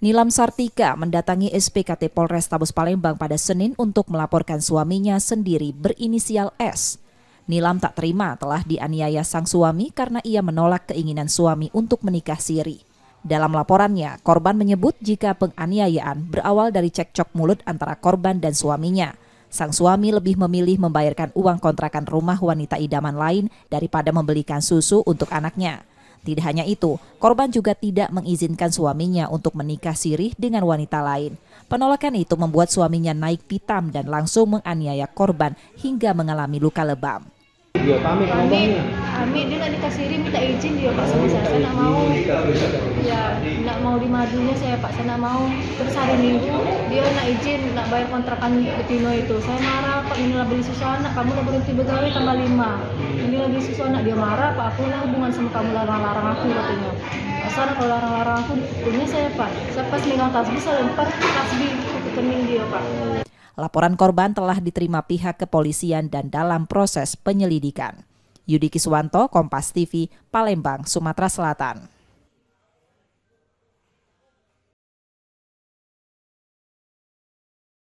Nilam Sartika mendatangi SPKT Polrestabes Palembang pada Senin untuk melaporkan suaminya sendiri berinisial S. Nilam tak terima telah dianiaya sang suami karena ia menolak keinginan suami untuk menikah siri. Dalam laporannya, korban menyebut jika penganiayaan berawal dari cekcok mulut antara korban dan suaminya. Sang suami lebih memilih membayarkan uang kontrakan rumah wanita idaman lain daripada membelikan susu untuk anaknya. Tidak hanya itu, korban juga tidak mengizinkan suaminya untuk menikah sirih dengan wanita lain. Penolakan itu membuat suaminya naik pitam dan langsung menganiaya korban hingga mengalami luka lebam. Dia pamit ngomongnya. Ami dia nak nikah siri minta izin dia Pak sama saya nak mau. Ya, nak mau di madunya saya Pak, saya nak mau. Terus hari Minggu dia nak izin nak bayar kontrakan Betino itu. Saya marah Pak, inilah beli susu anak, kamu udah berhenti begawe tambah 5. Inilah beli susu anak, dia marah Pak, aku lah hubungan sama kamu larang-larang aku katanya. Asal kalau larang-larang aku dipukulnya saya Pak. Saya pas megang tasbih saya lempar tasbih ke kening dia Pak. Laporan korban telah diterima pihak kepolisian dan dalam proses penyelidikan. Yudi Kiswanto, Kompas TV, Palembang, Sumatera Selatan.